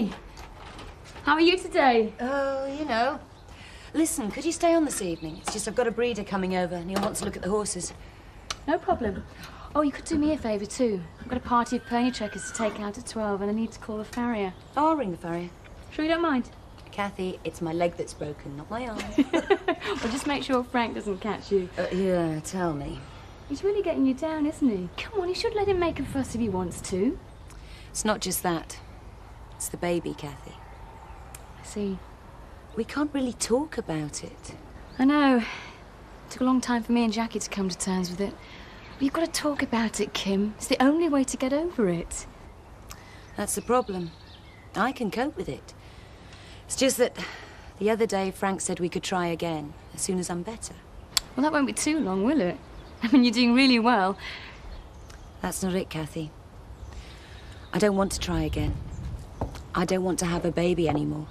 Hi. How are you today? Oh, you know. Listen, could you stay on this evening? It's just I've got a breeder coming over and he'll want to look at the horses. No problem. Oh, you could do me a favour too. I've got a party of pony trekkers to take out at 12 and I need to call the farrier. Oh, I'll ring the farrier. Sure you don't mind? Kathy, it's my leg that's broken, not my arm. Well, just make sure Frank doesn't catch you. Yeah, tell me. He's really getting you down, isn't he? Come on, you should let him make a fuss if he wants to. It's not just that. It's the baby, Kathy. I see. We can't really talk about it. I know. It took a long time for me and Jackie to come to terms with it. But you've got to talk about it, Kim. It's the only way to get over it. That's the problem. I can cope with it. It's just that the other day Frank said we could try again as soon as I'm better. Well, that won't be too long, will it? I mean, you're doing really well. That's not it, Kathy. I don't want to try again. I don't want to have a baby anymore.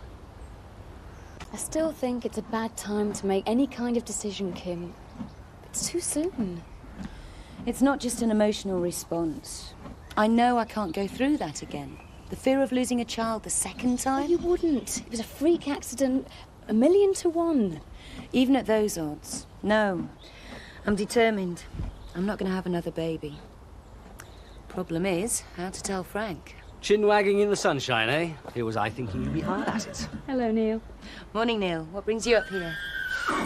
I still think it's a bad time to make any kind of decision, Kim. It's too soon. It's not just an emotional response. I know I can't go through that again. The fear of losing a child the second time? Well, you wouldn't. It was a freak accident, 1,000,000 to 1. Even at those odds, no. I'm determined. I'm not going to have another baby. Problem is, how to tell Frank. Chin wagging in the sunshine, eh? Here was I thinking you'd be hard at it. Hello, Neil. Morning, Neil. What brings you up here?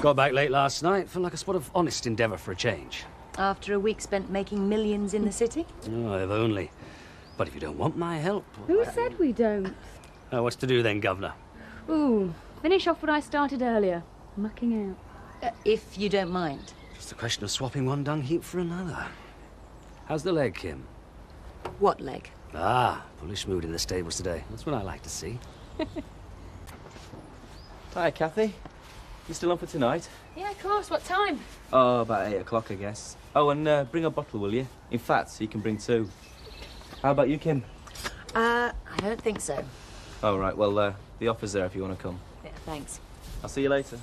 Got back late last night. Felt like a spot of honest endeavour for a change. After a week spent making millions in the city? Oh, if only. But if you don't want my help... Who said we don't? What's to do then, Governor? Ooh, finish off what I started earlier. Mucking out. If you don't mind. Just a question of swapping one dung heap for another. How's the leg, Kim? What leg? Ah, bullish mood in the stables today. That's what I like to see. Hi, Kathy. You still on for tonight? Yeah, of course. What time? Oh, about 8 o'clock, I guess. Oh, and bring a bottle, will you? In fact, so you can bring 2. How about you, Kim? I don't think so. Oh, right. Well, the offer's there if you want to come. Yeah, thanks. I'll see you later.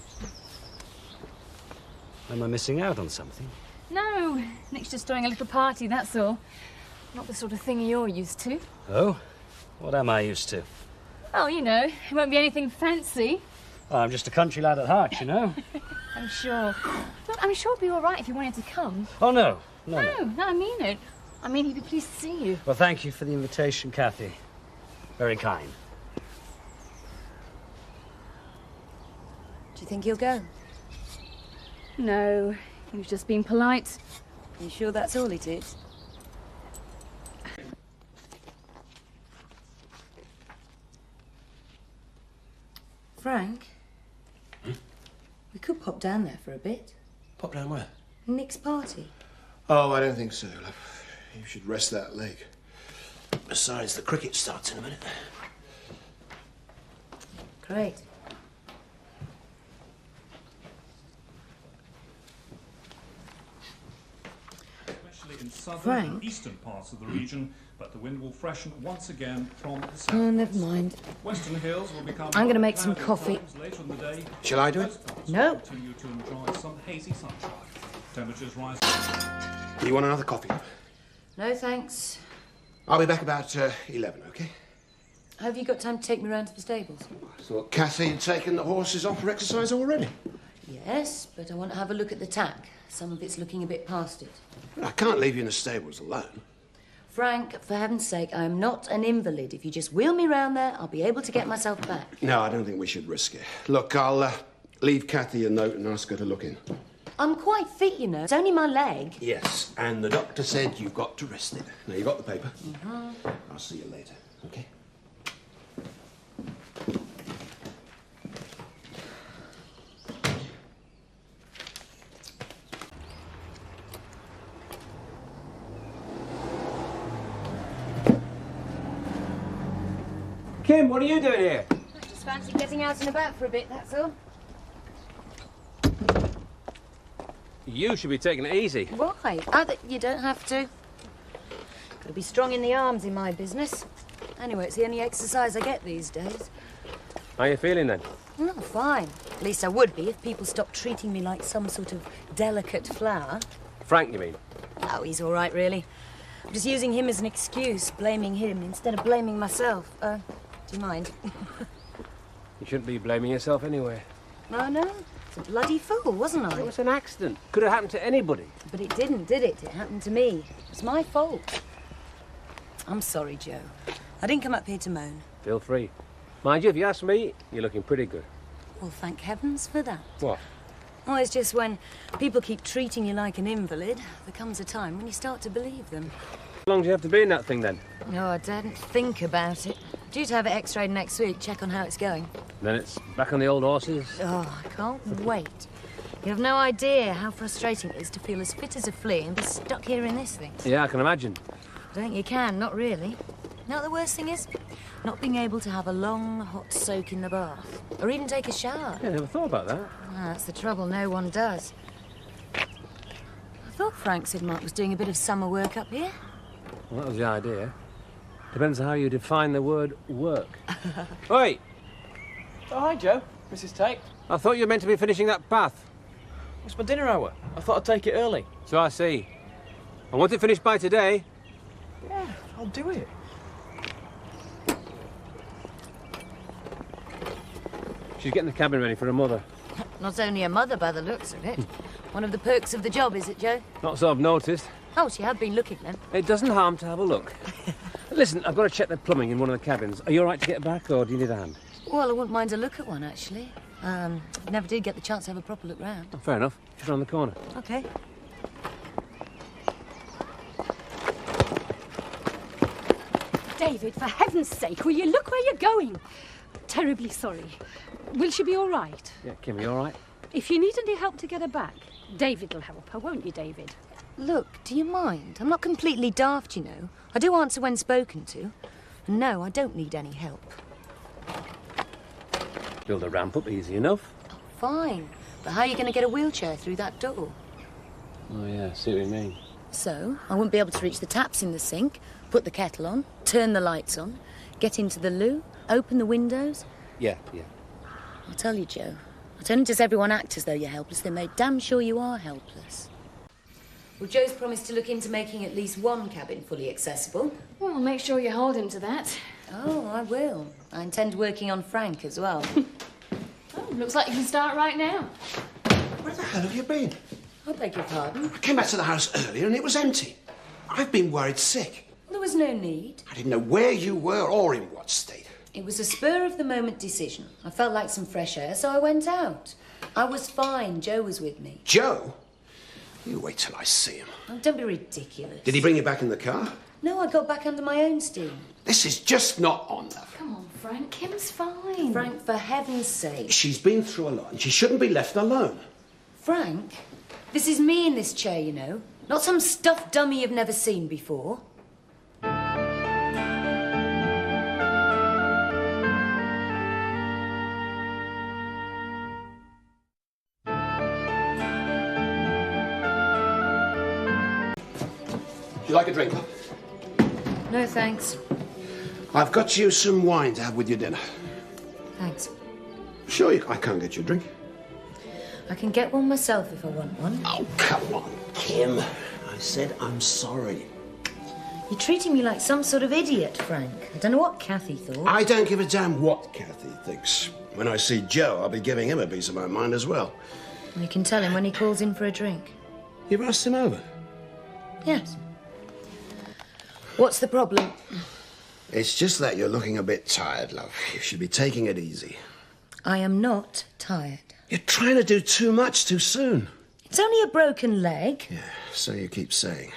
Am I missing out on something? No, Nick's just throwing a little party, that's all. Not the sort of thing you're used to. Oh? What am I used to? Oh, you know, it won't be anything fancy. I'm just a country lad at heart, you know. I'm sure. Look, I'm sure it'd be all right if you wanted to come. Oh, no. No, I mean it. I mean, he'd be pleased to see you. Well, thank you for the invitation, Kathy. Very kind. Do you think he'll go? No, he was just being polite. You sure that's all it is? Frank? We could pop down there for a bit. Pop down where? Nick's party. Oh, I don't think so, love. You should rest that leg. Besides, the cricket starts in a minute. Great. Especially in southern Frank? and eastern parts of the region, but the wind will freshen once again from the south. Oh, never mind. Western hills will become I'm gonna make some cloudy coffee. times later in the day. Shall I do it? No. Continue to enjoy some hazy sunshine. Temperatures rise. You want another coffee? No, thanks. I'll be back about 11, OK? Have you got time to take me round to the stables? I thought Kathy had taken the horses off for exercise already. Yes, but I want to have a look at the tack. Some of it's looking a bit past it. I can't leave you in the stables alone. Frank, for heaven's sake, I'm not an invalid. If you just wheel me round there, I'll be able to get myself back. No, I don't think we should risk it. Look, I'll leave Kathy a note and ask her to look in. I'm quite fit, you know. It's only my leg. Yes, and the doctor said you've got to rest it. Now, you got the paper? I'll see you later, OK? Kim, what are you doing here? I just fancy getting out and about for a bit, that's all. You should be taking it easy. Why? You don't have to. Got to be strong in the arms in my business. Anyway, it's the only exercise I get these days. How are you feeling then? Well, fine. At least I would be if people stopped treating me like some sort of delicate flower. Frank, you mean? Oh, he's all right, really. I'm just using him as an excuse, blaming him instead of blaming myself. Do you mind? You shouldn't be blaming yourself anyway. No, no. It's a bloody fool, wasn't I? It was an accident. Could have happened to anybody. But it didn't, did it? It happened to me. It's my fault. I'm sorry, Joe. I didn't come up here to moan. Feel free. Mind you, if you ask me, you're looking pretty good. Well, thank heavens for that. What? Oh, it's just when people keep treating you like an invalid, there comes a time when you start to believe them. How long do you have to be in that thing, then? No, I didn't think about it. Due to have it x-rayed next week, check on how it's going. Then it's back on the old horses? Oh, I can't wait. You have no idea how frustrating it is to feel as fit as a flea and be stuck here in this thing. Yeah, I can imagine. I don't think you can, not really. You know what the worst thing is? Not being able to have a long, hot soak in the bath. Or even take a shower. Yeah, I never thought about that. Ah, that's the trouble, no one does. I thought Frank said Mark was doing a bit of summer work up here. Well, that was the idea. Depends on how you define the word work. Oi! Oh, hi, Joe. Mrs. Tate. I thought you were meant to be finishing that bath. It's my dinner hour. I thought I'd take it early. So I see. I want it finished by today. Yeah, I'll do it. She's getting the cabin ready for her mother. Not only a mother by the looks of it. One of the perks of the job, is it, Joe? Not so I've noticed. Oh, she had been looking then. It doesn't harm to have a look. Listen, I've got to check the plumbing in one of the cabins. Are you all right to get back, or do you need a hand? Well, I wouldn't mind a look at one, actually. Never did get the chance to have a proper look round. Oh, fair enough. Just round the corner. Okay. David, for heaven's sake, will you look where you're going? Terribly sorry. Will she be all right? Yeah, Kim, are you all right? If you need any help to get her back, David will help her, won't you, David? Look, do you mind? I'm not completely daft, you know. I do answer when spoken to. And no, I don't need any help. Build a ramp up easy enough. Fine. But how are you going to get a wheelchair through that door? Oh, yeah, see what you mean. So, I wouldn't be able to reach the taps in the sink, put the kettle on, turn the lights on, get into the loo, open the windows. Yeah. I'll tell you, Joe, not only does everyone act as though you're helpless, they make damn sure you are helpless. Well, Joe's promised to look into making at least one cabin fully accessible. Well, make sure you hold him to that. Oh, I will. I intend working on Frank as well. Oh, looks like you can start right now. Where the hell have you been? I beg your pardon? I came back to the house earlier and it was empty. I've been worried sick. There was no need. I didn't know where you were or in what state. It was a spur-of-the-moment decision. I felt like some fresh air, so I went out. I was fine. Joe was with me. Joe? You wait till I see him. Oh, don't be ridiculous. Did he bring you back in the car? No, I got back under my own steam. This is just not on, love. Come on, Frank. Kim's fine. Frank, for heaven's sake. She's been through a lot and she shouldn't be left alone. Frank, this is me in this chair, you know. Not some stuffed dummy you've never seen before. You like a drink, love? No, thanks. I've got you some wine to have with your dinner. Thanks. Sure, I can't get you a drink. I can get one myself if I want one. Oh, come on, Kim. I said I'm sorry. You're treating me like some sort of idiot, Frank. I don't know what Kathy thought. I don't give a damn what Kathy thinks. When I see Joe, I'll be giving him a piece of my mind as well. You can tell him when he calls in for a drink. You've asked him over? Yes. What's the problem? It's just that you're looking a bit tired, love. You should be taking it easy. I am not tired. You're trying to do too much too soon. It's only a broken leg. Yeah, so you keep saying.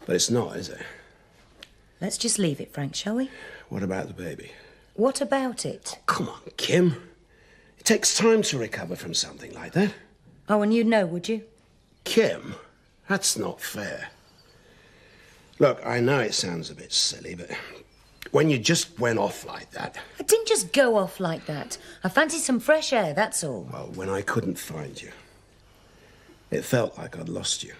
But it's not, is it? Let's just leave it, Frank, shall we? What about the baby? What about it? Come on, Kim. It takes time to recover from something like that. Oh, and you'd know, would you? Kim, that's not fair. Look, I know it sounds a bit silly, but when you just went off like that... I didn't just go off like that. I fancied some fresh air, that's all. Well, when I couldn't find you, it felt like I'd lost you.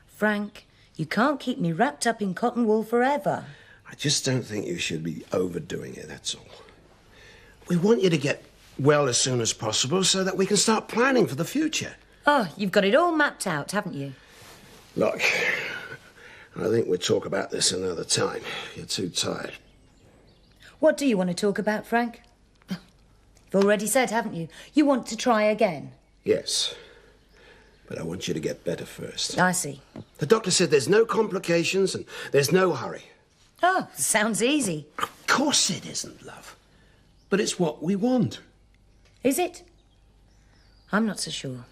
Frank, you can't keep me wrapped up in cotton wool forever. I just don't think you should be overdoing it, that's all. We want you to get well as soon as possible so that we can start planning for the future. Oh, you've got it all mapped out, haven't you? Look, I think we'll talk about this another time. You're too tired. What do you want to talk about, Frank? You've already said, haven't you? You want to try again. Yes. But I want you to get better first. I see. The doctor said there's no complications and there's no hurry. Oh, sounds easy. Of course it isn't, love. But it's what we want. Is it? I'm not so sure.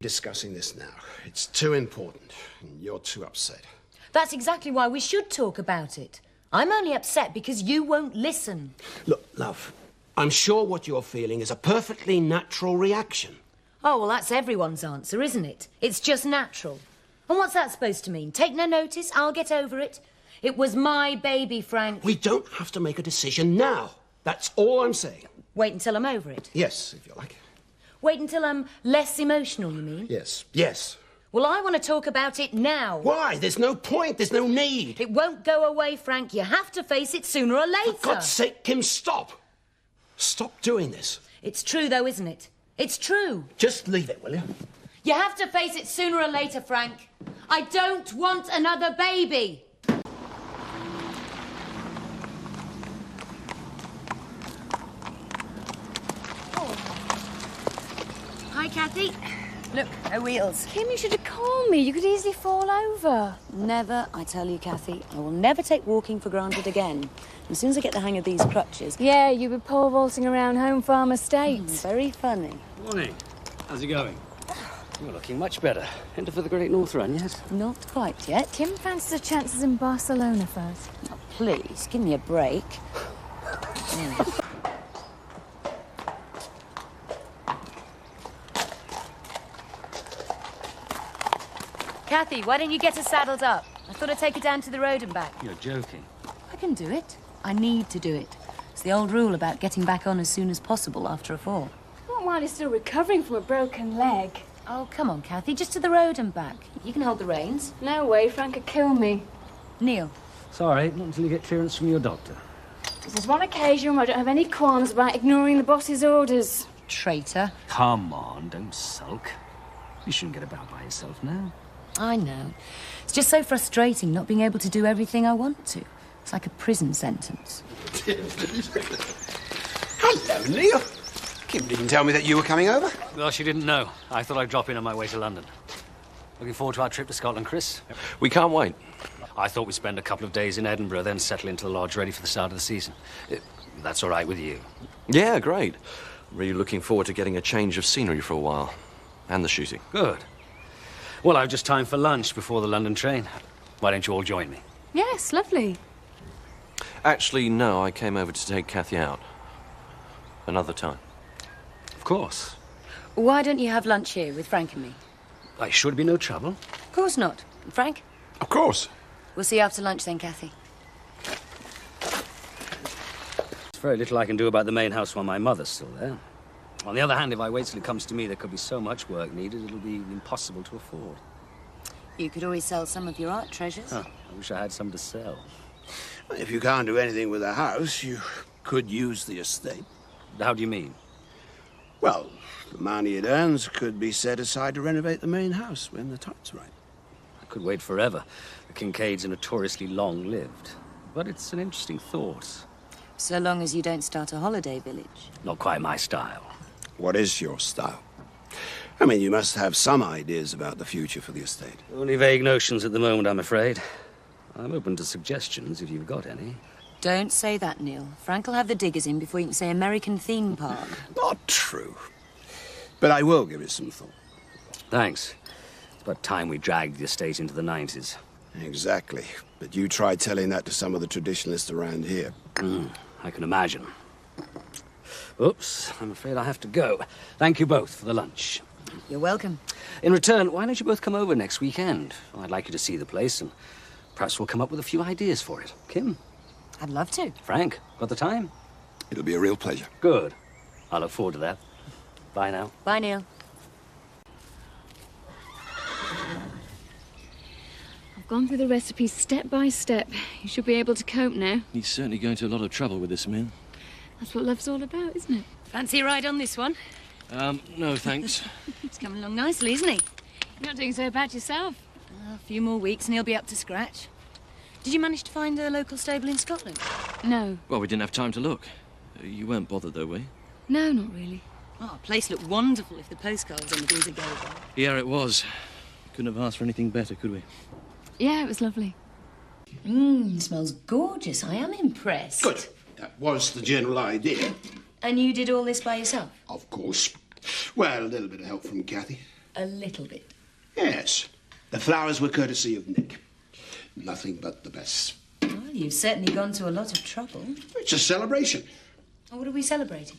Discussing this now. It's too important, and you're too upset. That's exactly why we should talk about it. I'm only upset because you won't listen. Look, love, I'm sure what you're feeling is a perfectly natural reaction. Oh, well, that's everyone's answer, isn't it? It's just natural. And what's that supposed to mean? Take no notice, I'll get over it. It was my baby, Frank. We don't have to make a decision now. That's all I'm saying. Wait until I'm over it. Yes, if you like. Wait until I'm less emotional, you mean? Yes, yes. Well, I want to talk about it now. Why? There's no point. There's no need. It won't go away, Frank. You have to face it sooner or later. For God's sake, Kim, stop. Stop doing this. It's true, though, isn't it? It's true. Just leave it, will you? You have to face it sooner or later, Frank. I don't want another baby. Hi, Kathy. Look, no wheels. Kim, you should have called me. You could easily fall over. Never, I tell you, Kathy. I will never take walking for granted again. As soon as I get the hang of these crutches... Yeah, you were pole vaulting around Home Farm Estate. Very funny. Morning. How's it going? You're looking much better. Enter for the Great North Run, yes? Not quite yet. Kim fancies her chances in Barcelona first. Oh, please, give me a break. Kathy, why don't you get us saddled up? I thought I'd take her down to the road and back. You're joking. I can do it. I need to do it. It's the old rule about getting back on as soon as possible after a fall. Not while you're still recovering from a broken leg. Oh, come on, Kathy, just to the road and back. You can hold the reins. No way, Frank could kill me. Neil. Sorry, not until you get clearance from your doctor. This is one occasion where I don't have any qualms about ignoring the boss's orders. Traitor. Come on, don't sulk. You shouldn't get about by yourself now. I know. It's just so frustrating not being able to do everything I want to. It's like a prison sentence. Hello, Neil. Kim didn't tell me that you were coming over. Well, she didn't know. I thought I'd drop in on my way to London. Looking forward to our trip to Scotland, Chris? We can't wait. I thought we'd spend a couple of days in Edinburgh, then settle into the lodge ready for the start of the season. That's all right with you? Yeah, great. Really looking forward to getting a change of scenery for a while. And the shooting. Good. Well, I've just time for lunch before the London train. Why don't you all join me? Yes, lovely. Actually, no, I came over to take Kathy out. Another time. Of course. Why don't you have lunch here with Frank and me? I should be no trouble. Of course not. Frank? Of course. We'll see you after lunch then, Kathy. There's very little I can do about the main house while my mother's still there. On the other hand, if I wait till it comes to me, there could be so much work needed, it'll be impossible to afford. You could always sell some of your art treasures. Huh, I wish I had some to sell. If you can't do anything with the house, you could use the estate. How do you mean? Well, the money it earns could be set aside to renovate the main house when the time's right. I could wait forever. The Kincaids are notoriously long-lived. But it's an interesting thought. So long as you don't start a holiday village. Not quite my style. What is your style? I mean, you must have some ideas about the future for the estate. Only vague notions at the moment, I'm afraid. I'm open to suggestions, if you've got any. Don't say that, Neil. Frank will have the diggers in before you can say American theme park. Not true. But I will give it some thought. Thanks. It's about time we dragged the estate into the 90s. Exactly. But you try telling that to some of the traditionalists around here. I can imagine. Oops, I'm afraid I have to go. Thank you both for the lunch. You're welcome. In return, why don't you both come over next weekend? I'd like you to see the place, and perhaps we'll come up with a few ideas for it. Kim? I'd love to. Frank? Got the time? It'll be a real pleasure. Good. I look forward to that. Bye now. Bye, Neil. I've gone through the recipes step by step. You should be able to cope now. He's certainly going to a lot of trouble with this meal. That's what love's all about, isn't it? Fancy a ride on this one? No, thanks. It's coming along nicely, isn't he? You're not doing so bad yourself. A few more weeks and he'll be up to scratch. Did you manage to find a local stable in Scotland? No. Well, we didn't have time to look. You weren't bothered, though, were you? No, not really. Oh, the place looked wonderful if the postcard was anything to go by. Yeah, it was. Couldn't have asked for anything better, could we? Yeah, it was lovely. Smells gorgeous. I am impressed. Good. That was the general idea. And you did all this by yourself? Of course. Well, a little bit of help from Kathy. A little bit. Yes. The flowers were courtesy of Nick. Nothing but the best. Well, you've certainly gone to a lot of trouble. It's a celebration. Oh, what are we celebrating?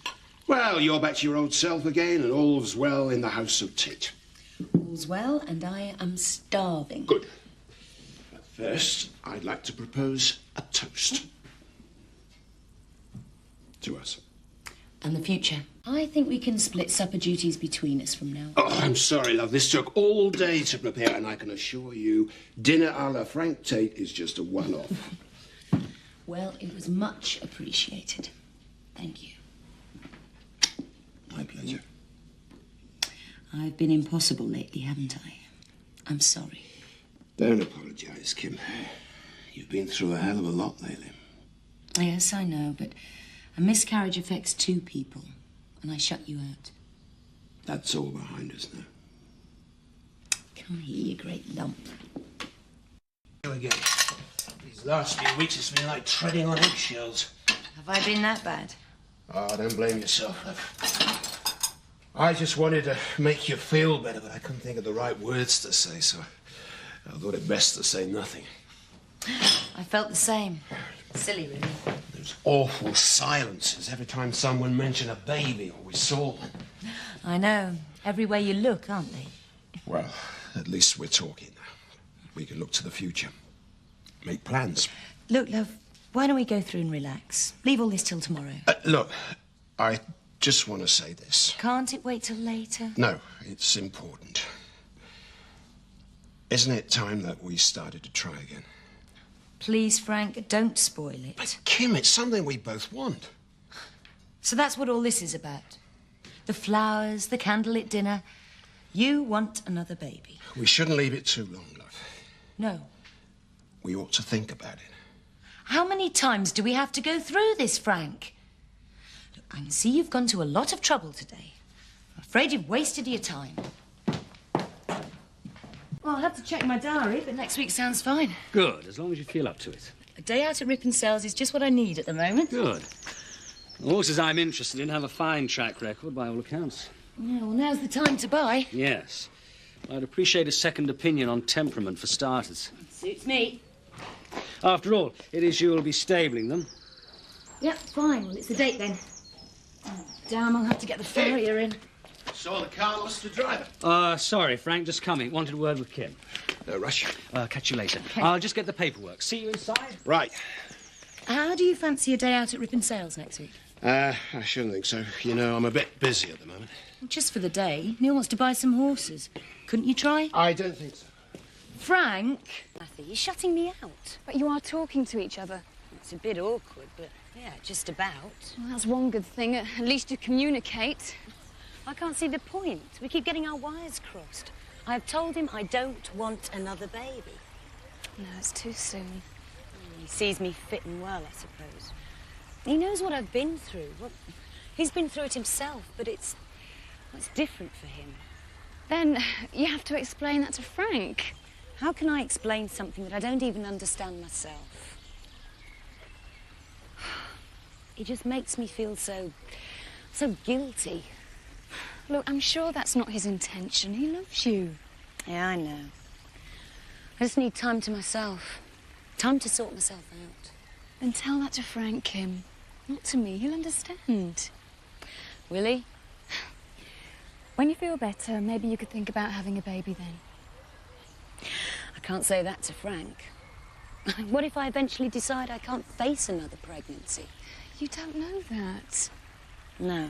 Well, you're back to your old self again, and all's well in the house of Tate. All's well, and I am starving. Good. But first, I'd like to propose a toast. To us. And the future. I think we can split supper duties between us from now on. Oh, I'm sorry, love. This took all day to prepare, and I can assure you, dinner a la Frank Tate is just a one-off. Well, it was much appreciated. Thank you. My pleasure. I've been impossible lately, haven't I? I'm sorry. Don't apologise, Kim. You've been through a hell of a lot lately. Yes, I know, but a miscarriage affects two people, and I shut you out. That's all behind us now. Come here, you great lump. Here again. These last few weeks it's been like treading on eggshells. Have I been that bad? Oh, don't blame yourself, love. I just wanted to make you feel better, but I couldn't think of the right words to say, so I thought it best to say nothing. I felt the same. Silly, really. Those awful silences every time someone mentioned a baby or we saw one. I know. Everywhere you look, aren't they? Well, at least we're talking now. We can look to the future. Make plans. Look, love, why don't we go through and relax? Leave all this till tomorrow. Look, I just want to say this. Can't it wait till later? No, it's important. Isn't it time that we started to try again? Please, Frank, don't spoil it. But, Kim, it's something we both want. So that's what all this is about. The flowers, the candlelit dinner. You want another baby. We shouldn't leave it too long, love. No. We ought to think about it. How many times do we have to go through this, Frank? Look, I can see you've gone to a lot of trouble today. I'm afraid you've wasted your time. Well, I'll have to check my diary, but next week sounds fine. Good, as long as you feel up to it. A day out at Rip and Sales is just what I need at the moment. Good. The horses I'm interested in have a fine track record by all accounts. Yeah, well, now's the time to buy. Yes. I'd appreciate a second opinion on temperament for starters. Suits me. After all, it is you who'll be stabling them. Yep, fine. Well, it's the date then. Oh, damn, I'll have to get the farrier in. Saw the car lost the driver. Sorry, Frank, just coming. Wanted a word with Kim. No rush. Catch you later. Okay. I'll just get the paperwork. See you inside. Right. How do you fancy a day out at Rip and Sales next week? I shouldn't think so. You know, I'm a bit busy at the moment. Just for the day. Neil wants to buy some horses. Couldn't you try? I don't think so. Frank! Matthew, you're shutting me out. But you are talking to each other. It's a bit awkward, but yeah, just about. Well, that's one good thing. At least you communicate. I can't see the point. We keep getting our wires crossed. I have told him I don't want another baby. No, it's too soon. He sees me fit and well, I suppose. He knows what I've been through. Well, he's been through it himself, but it's different for him. Then you have to explain that to Frank. How can I explain something that I don't even understand myself? It just makes me feel so guilty. Look, I'm sure that's not his intention. He loves you. Yeah, I know. I just need time to myself. Time to sort myself out. Then tell that to Frank, Kim. Not to me. He'll understand. Will he? When you feel better, maybe you could think about having a baby then. I can't say that to Frank. What if I eventually decide I can't face another pregnancy? You don't know that. No.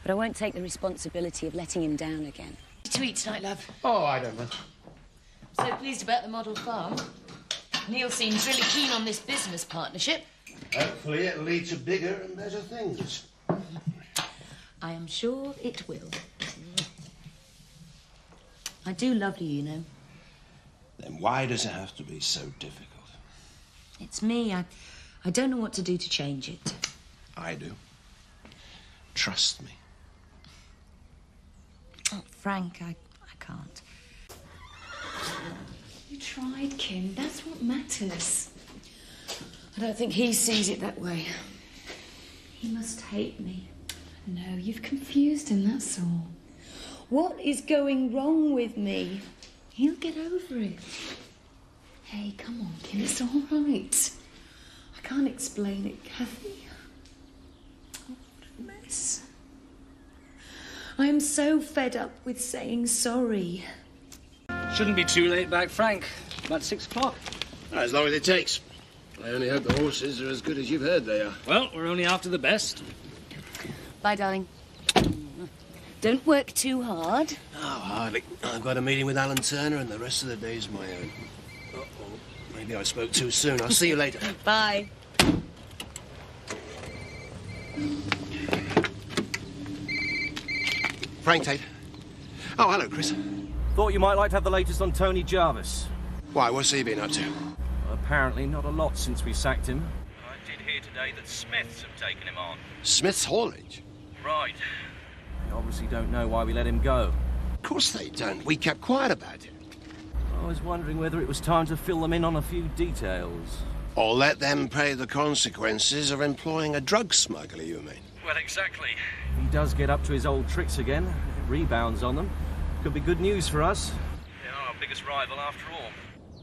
But I won't take the responsibility of letting him down again. What to eat tonight, love? Oh, I don't know. So pleased about the model farm. Neil seems really keen on this business partnership. Hopefully it'll lead to bigger and better things. I am sure it will. I do love you, you know. Then why does it have to be so difficult? It's me. I don't know what to do to change it. I do. Trust me. Oh, Frank, I can't. You tried, Kim. That's what matters. I don't think he sees it that way. He must hate me. No, you've confused him, that's all. What is going wrong with me? He'll get over it. Hey, come on, Kim, it's all right. I can't explain it, Kathy. Oh, what a mess. I am so fed up with saying sorry. Shouldn't be too late back, Frank. About 6 o'clock. As long as it takes. I only hope the horses are as good as you've heard they are. Well, we're only after the best. Bye, darling. Don't work too hard. Oh, hardly. I've got a meeting with Alan Turner and the rest of the day's my own. Uh-oh. Maybe I spoke too soon. I'll see you later. Bye. Frank Tate. Oh, hello, Chris. Thought you might like to have the latest on Tony Jarvis. Why, what's he been up to? Apparently not a lot since we sacked him. I did hear today that Smiths have taken him on. Smith's Haulage? Right. They obviously don't know why we let him go. Of course they don't. We kept quiet about it. I was wondering whether it was time to fill them in on a few details. Or let them pay the consequences of employing a drug smuggler, you mean? Well, exactly. He does get up to his old tricks again. Rebounds on them. Could be good news for us. They are our biggest rival after all.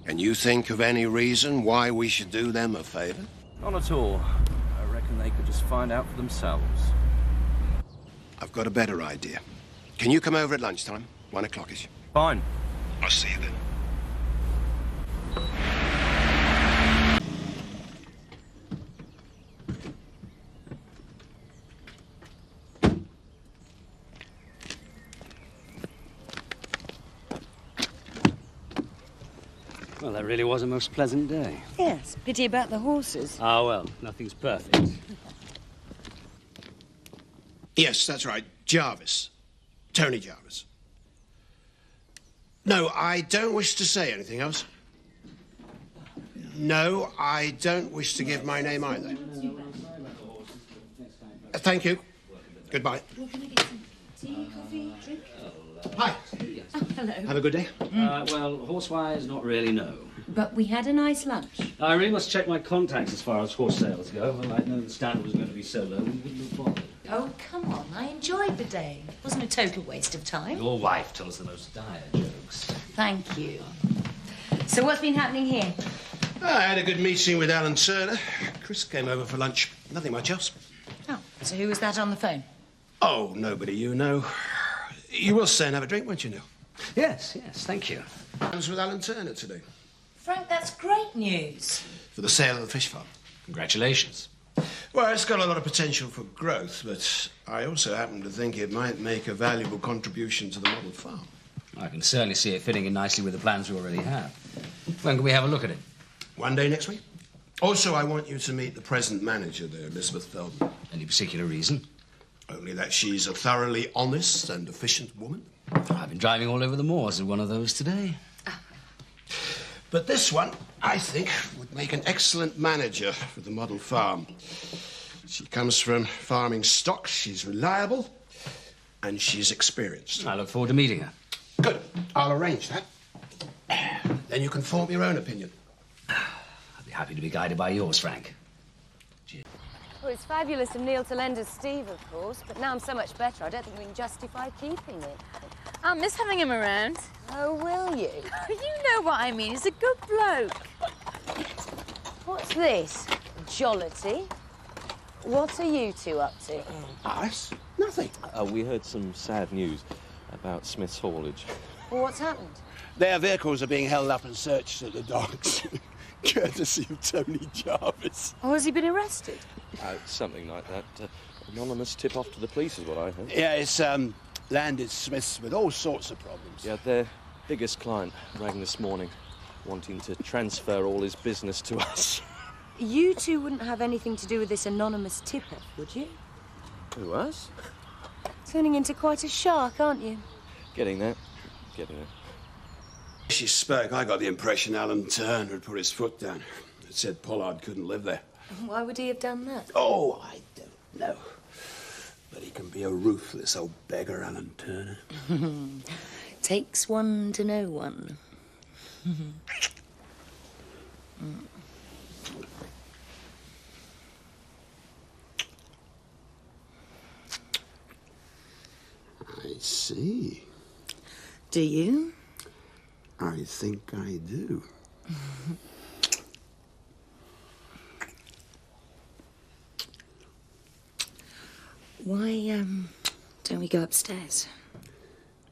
Can you think of any reason why we should do them a favour? Not at all. I reckon they could just find out for themselves. I've got a better idea. Can you come over at lunchtime? 1 o'clock-ish. Fine. I'll see you then. Well, that really was a most pleasant day. Yes, pity about the horses. Ah, well, nothing's perfect. Yes, that's right. Jarvis. Tony Jarvis. No, I don't wish to say anything else. No, I don't wish to give my name either. Thank you. Goodbye. Well, can I get some tea, coffee, drink? Hi. Oh, hello. Have a good day. Well, horsewise, not really, no. But we had a nice lunch. I really must check my contacts as far as horse sales go. Well, I'd known the standard was going to be so low, we wouldn't have bothered. Oh, come on. I enjoyed the day. It wasn't a total waste of time. Your wife tells the most dire jokes. Thank you. So what's been happening here? I had a good meeting with Alan Turner. Chris came over for lunch. Nothing much else. Oh, so who was that on the phone? Oh, nobody you know. You will stay and have a drink, won't you, Neil? Yes, thank you. I was with Alan Turner today. Frank, that's great news. For the sale of the fish farm. Congratulations. Well, it's got a lot of potential for growth, but I also happen to think it might make a valuable contribution to the model farm. I can certainly see it fitting in nicely with the plans we already have. When can we have a look at it? One day next week. Also, I want you to meet the present manager there, Elizabeth Feldman. Any particular reason? Only that she's a thoroughly honest and efficient woman. I've been driving all over the moors in one of those today. But this one, I think, would make an excellent manager for the model farm. She comes from farming stock, she's reliable, and she's experienced. I look forward to meeting her. Good. I'll arrange that. Then you can form your own opinion. I'd be happy to be guided by yours, Frank. Well, it's fabulous of Neil to lend us Steve, of course, but now I'm so much better, I don't think we can justify keeping it. I'll miss having him around. Oh, will you? You know what I mean. He's a good bloke. What's this? Jollity? What are you two up to? Us? Nothing. We heard some sad news about Smith's haulage. Well, what's happened? Their vehicles are being held up and searched at the docks. Courtesy of Tony Jarvis. Oh, has he been arrested? Something like that. Anonymous tip-off to the police is what I heard. Yeah, it's landed Smiths with all sorts of problems. Yeah, their biggest client rang this morning, wanting to transfer all his business to us. You two wouldn't have anything to do with this anonymous tipper, would you? Who, us? Turning into quite a shark, aren't you? Getting there. Getting there. She spoke. I got the impression Alan Turner had put his foot down. It said Pollard couldn't live there. Why would he have done that? Oh, I don't know. But he can be a ruthless old beggar, Alan Turner. Takes one to know one. I see. Do you? I think I do. Why, don't we go upstairs?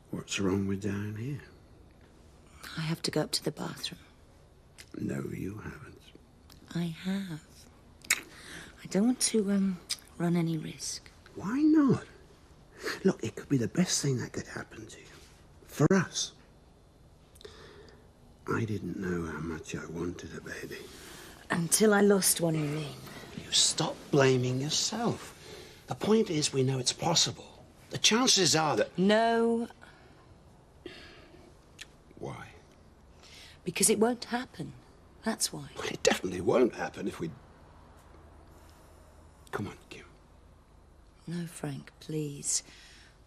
What's wrong with down here? I have to go up to the bathroom. No, you haven't. I have. I don't want to, run any risk. Why not? Look, it could be the best thing that could happen to you. For us. I didn't know how much I wanted a baby. Until I lost one, you mean? You stop blaming yourself. The point is, we know it's possible. The chances are that... No. Why? Because it won't happen. That's why. Well, it definitely won't happen if we... Come on, Kim. No, Frank, please.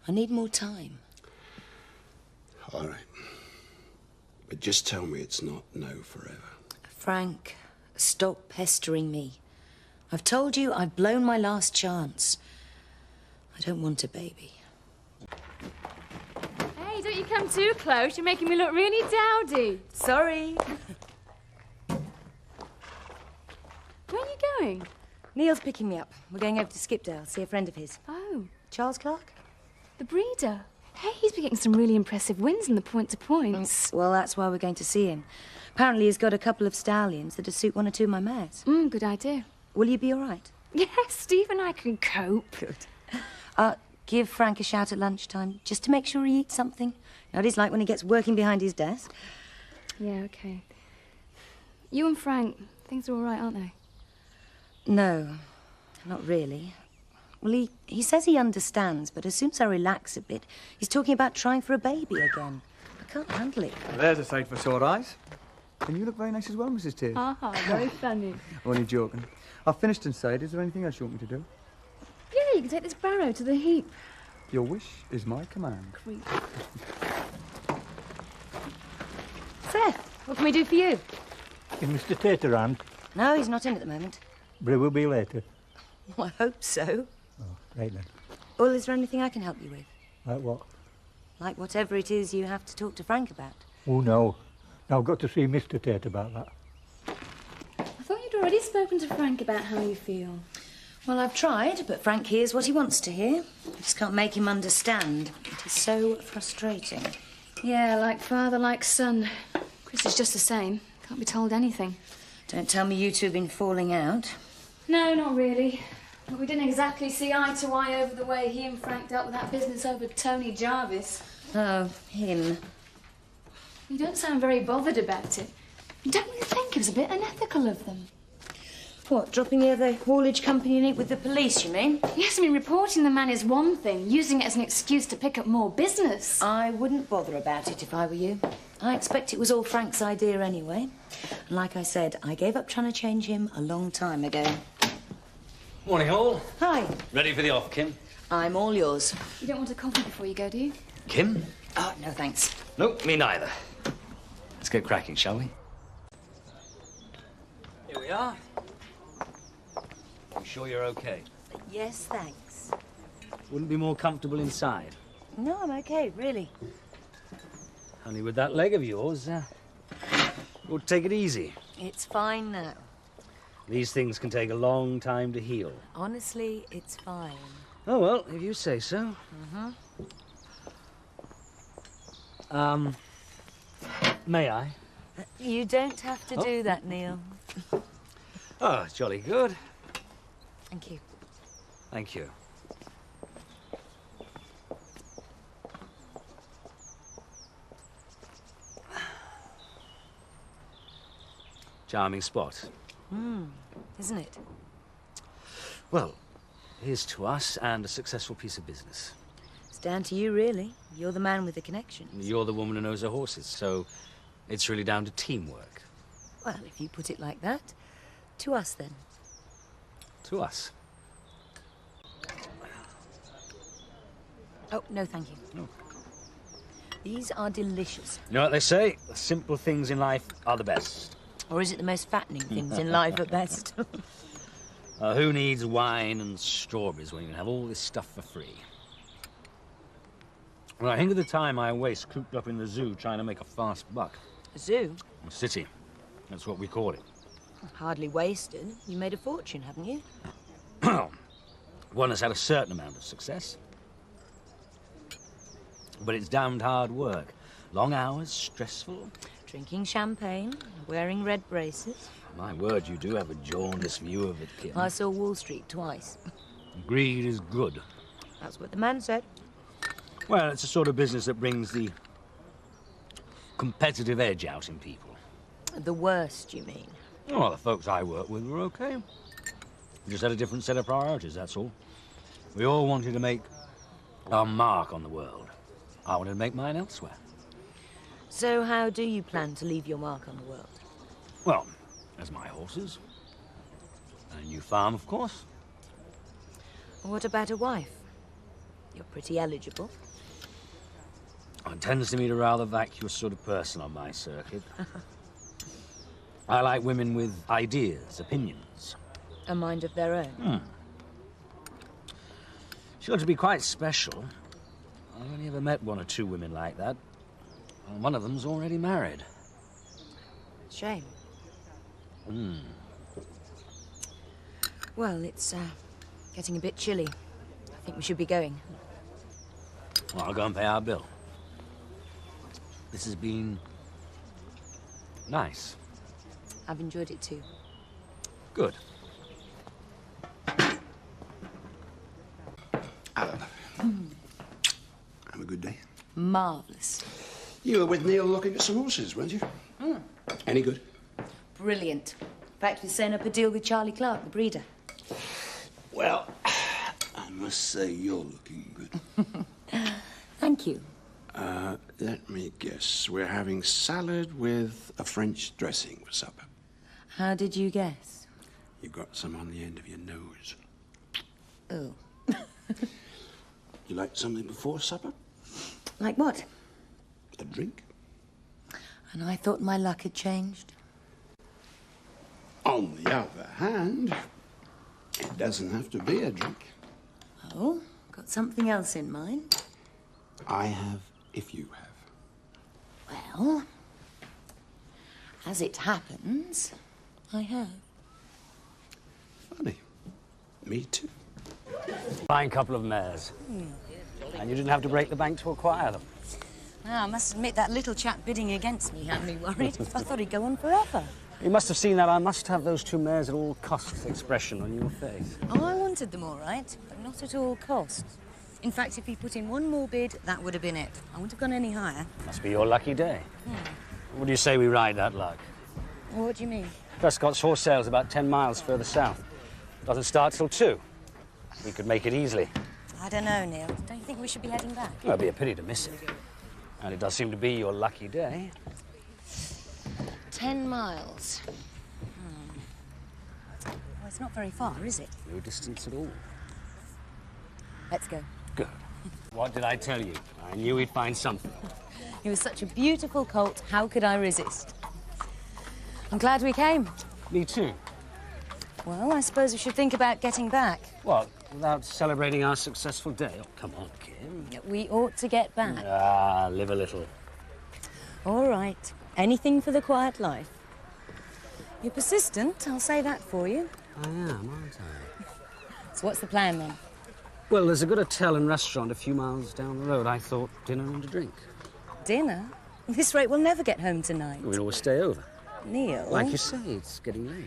I need more time. All right. But just tell me it's not no forever. Frank, stop pestering me. I've told you I've blown my last chance. I don't want a baby. Hey, don't you come too close. You're making me look really dowdy. Sorry. Where are you going? Neil's picking me up. We're going over to Skipdale, see a friend of his. Oh. Charles Clark? The breeder. Hey, he's been getting some really impressive wins in the point-to-points. Well, that's why we're going to see him. Apparently he's got a couple of stallions that'll suit one or two of my mares. Good idea. Will you be all right? Yes, Steve and I can cope. Good. Give Frank a shout at lunchtime, just to make sure he eats something. You know what he's like when he gets working behind his desk. Yeah, OK. You and Frank, things are all right, aren't they? No, not really. Well, he says he understands, but as soon as I relax a bit, he's talking about trying for a baby again. I can't handle it. There's a sight for sore eyes. And you look very nice as well, Mrs. Tate. Very funny. Only joking. I've finished inside. Is there anything else you want me to do? Yeah, you can take this barrow to the heap. Your wish is my command. Creep. Seth, what can we do for you? Is Mr. Tate around? No, he's not in at the moment. But he will be later. Well, I hope so. Oh, right then. Well, is there anything I can help you with? Like what? Like whatever it is you have to talk to Frank about. Oh, no. Now, I've got to see Mr. Tate about that. I thought you'd already spoken to Frank about how you feel. Well, I've tried, but Frank hears what he wants to hear. I just can't make him understand. It is so frustrating. Yeah, like father, like son. Chris is just the same. Can't be told anything. Don't tell me you two have been falling out. No, not really. But we didn't exactly see eye to eye over the way he and Frank dealt with that business over Tony Jarvis. Oh, him. You don't sound very bothered about it. Don't you think it was a bit unethical of them? What, dropping the other haulage company in it with the police, you mean? Yes, I mean, reporting the man is one thing, using it as an excuse to pick up more business. I wouldn't bother about it if I were you. I expect it was all Frank's idea anyway. And like I said, I gave up trying to change him a long time ago. Morning, all. Hi. Ready for the off, Kim? I'm all yours. You don't want a coffee before you go, do you? Kim? Oh, no, thanks. Nope, me neither. Let's get cracking, shall we? Here we are. You sure you're okay? Yes, thanks. Wouldn't be more comfortable inside. No, I'm okay, really. Only with that leg of yours, we'll take it easy. It's fine now. These things can take a long time to heal. Honestly, it's fine. Oh, well, if you say so. May I? You don't have to do that, Neil. Oh, jolly good. Thank you. Thank you. Charming spot. Isn't it? Well, here's to us and a successful piece of business. It's down to you, really. You're the man with the connections. You're the woman who knows her horses, so it's really down to teamwork. Well, if you put it like that, to us then. to us. Oh, no, thank you. No. These are delicious. You know what they say? The simple things in life are the best. Or is it the most fattening things in life at best? Who needs wine and strawberries when you can have all this stuff for free? Well, I think of the time I waste cooped up in the zoo trying to make a fast buck. A zoo? A city. That's what we call it. Hardly wasted. You made a fortune, haven't you? One has had a certain amount of success. But it's damned hard work. Long hours, stressful. Drinking champagne, wearing red braces. My word, you do have a jaundiced view of it, Kim. I saw Wall Street twice. Greed is good. That's what the man said. Well, it's a sort of business that brings the competitive edge out in people. The worst, you mean? Oh, the folks I work with were okay. We just had a different set of priorities, that's all. We all wanted to make our mark on the world. I wanted to make mine elsewhere. So how do you plan to leave your mark on the world? Well, as my horses. And a new farm, of course. What about a wife? You're pretty eligible. It tends to meet a rather vacuous sort of person on my circuit. I like women with ideas, opinions. A mind of their own? She ought to be quite special. I've only ever met one or two women like that. And one of them's already married. Shame. Well, it's getting a bit chilly. I think we should be going. Well, I'll go and pay our bill. This has been nice. I've enjoyed it too. Good. Alan. Have a good day. Marvellous. You were with Neil looking at some horses, weren't you? Any good? Brilliant. In fact, we're setting up a deal with Charlie Clark, the breeder. Well, I must say you're looking good. Thank you. Let me guess. We're having salad with a French dressing for supper. How did you guess? You've got some on the end of your nose. Oh. You like something before supper? Like what? A drink? And I thought my luck had changed. On the other hand, it doesn't have to be a drink. Oh, got something else in mind? I have, if you have. Well, as it happens, I have. Funny. Me too. Fine couple of mares. And you didn't have to break the bank to acquire them. Now, I must admit that little chap bidding against me had me worried. I thought he'd go on forever. You must have seen that I must have those two mares at all costs expression on your face. Oh, I wanted them all right, but not at all costs. In fact, if he put in one more bid, that would have been it. I wouldn't have gone any higher. Must be your lucky day. What do you say we ride that luck? Well, what do you mean? Prescott's horse sale's about 10 miles further south. Doesn't start till 2. We could make it easily. I don't know, Neil. Don't you think we should be heading back? Well, it'd be a pity to miss it. And it does seem to be your lucky day. 10 miles. Well, it's not very far, is it? No distance at all. Let's go. Good. What did I tell you? I knew we'd find something. He was such a beautiful colt. How could I resist? I'm glad we came. Me too. Well, I suppose we should think about getting back. What, without celebrating our successful day? Oh, come on, Kim. We ought to get back. Ah, live a little. All right. Anything for the quiet life. You're persistent, I'll say that for you. I am, aren't I? So what's the plan, then? Well, there's a good hotel and restaurant a few miles down the road. I thought dinner and a drink. Dinner? At this rate, we'll never get home tonight. We'll always stay over. Neil? Like you say, it's getting late.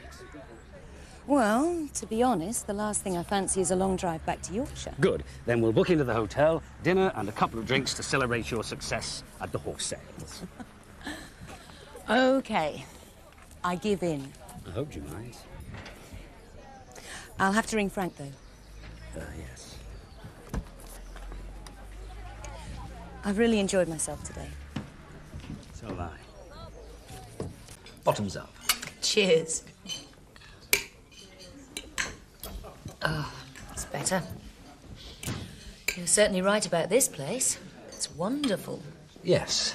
Well, to be honest, the last thing I fancy is a long drive back to Yorkshire. Good. Then we'll book into the hotel, dinner and a couple of drinks to celebrate your success at the horse sales. OK. I give in. I hoped you might. I'll have to ring Frank, though. Yes. I've really enjoyed myself today. So have I. Bottoms up. Cheers. Oh, it's better. You're certainly right about this place. It's wonderful. Yes.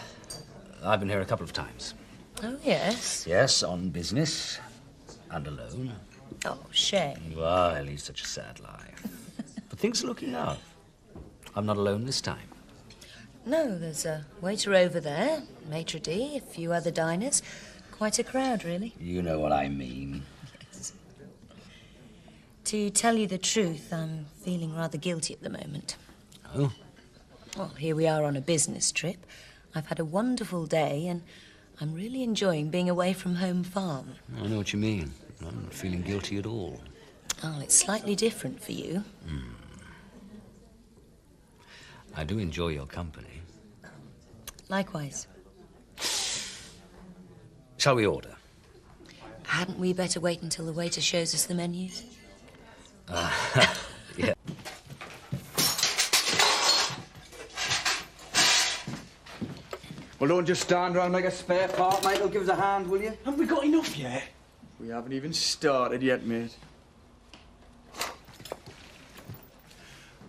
I've been here a couple of times. Oh, yes? Yes, on business. And alone. Oh, shame. Well, I lead such a sad life. But things are looking up. I'm not alone this time. No, there's a waiter over there, maitre d', a few other diners. Quite a crowd, really. You know what I mean. Yes. To tell you the truth, I'm feeling rather guilty at the moment. Oh? Well, here we are on a business trip. I've had a wonderful day, and I'm really enjoying being away from home farm. I know what you mean. I'm not feeling guilty at all. Oh, it's slightly different for you. I do enjoy your company. Likewise. Shall we order? Hadn't we better wait until the waiter shows us the menus? Yeah. Well, don't just stand around like a spare part, mate. I'll give us a hand, will you? Haven't we got enough yet? We haven't even started yet, mate.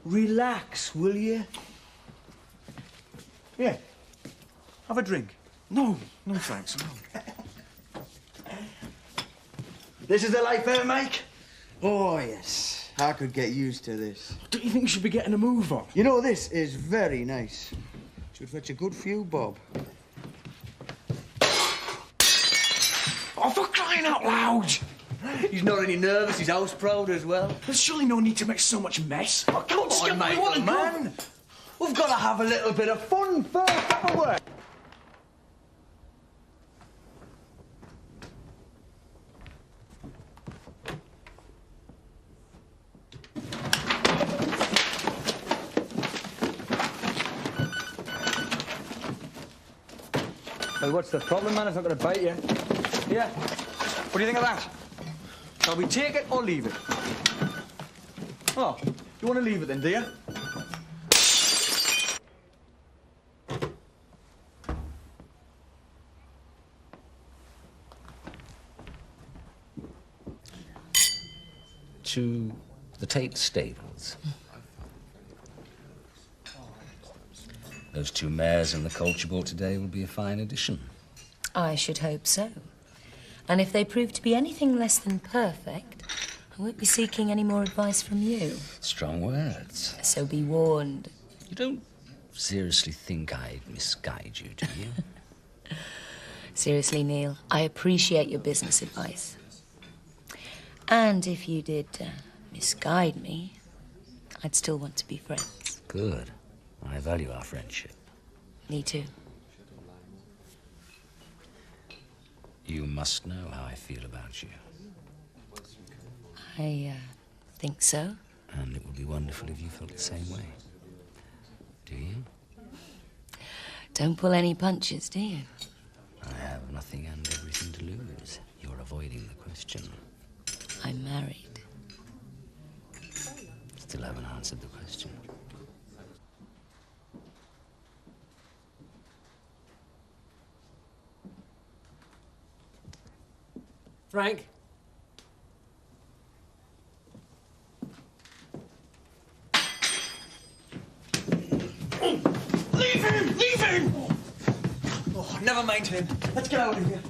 Relax, will you? Yeah. Have a drink. No, no thanks, no. This is the life, eh, Mike? Oh, yes. I could get used to this. Don't you think you should be getting a move on? You know, this is very nice. Should fetch a good few bob. Oh, for crying out loud! He's not any nervous. He's house proud as well. There's surely no need to make so much mess. Oh, Come on, mate, man. We've got to have a little bit of fun first, haven't we? Well, what's the problem, man? It's not going to bite you. Here. What do you think of that? Shall we take it or leave it? Oh, you want to leave it then, do you? To the Tate stables. Those two mares and the colt you bought today will be a fine addition. I should hope so. And if they prove to be anything less than perfect, I won't be seeking any more advice from you. Strong words. So be warned. You don't seriously think I'd misguide you, do you? Seriously, Neil, I appreciate your business advice. And if you did misguide me, I'd still want to be friends. Good. I value our friendship. Me too. You must know how I feel about you. I think so. And it would be wonderful if you felt the same way. Do you? Don't pull any punches, do you? I have nothing and everything to lose. You're avoiding the question. I'm married. Still haven't answered the question. Frank? Leave him! Leave him! Oh, never mind him. Let's get out of here.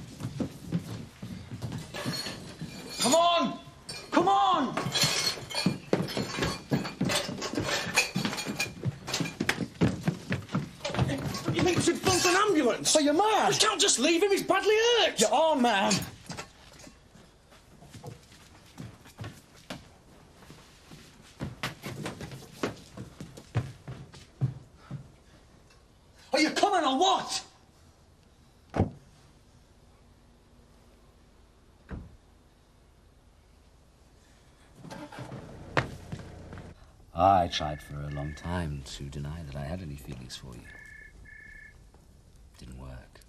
Come on! Come on! You think we should phone an ambulance? Are you mad? We can't just leave him. He's badly hurt. You are mad. Are you coming or what? I tried for a long time to deny that I had any feelings for you. Didn't work.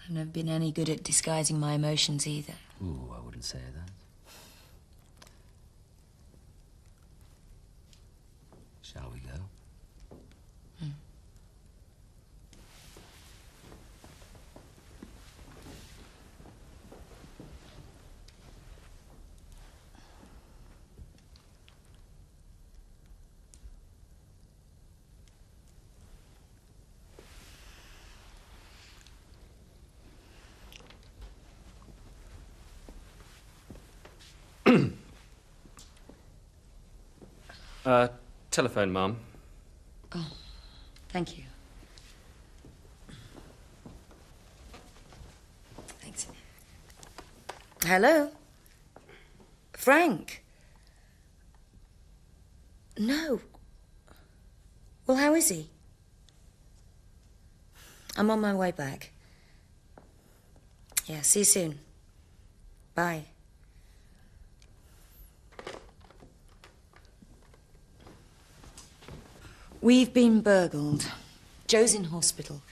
I've never been any good at disguising my emotions either. Ooh, I wouldn't say that. Shall we go? Telephone, Mum. Oh, thank you. Thanks. Hello? Frank? No. Well, how is he? I'm on my way back. Yeah, see you soon. Bye. We've been burgled. Joe's in hospital.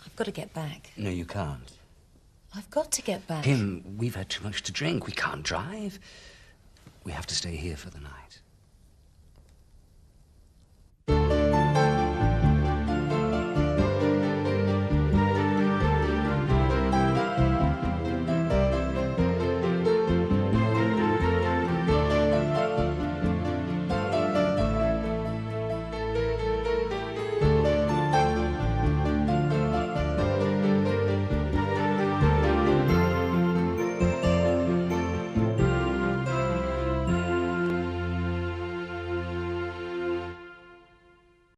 I've got to get back. No, you can't. I've got to get back. Kim, we've had too much to drink. We can't drive. We have to stay here for the night.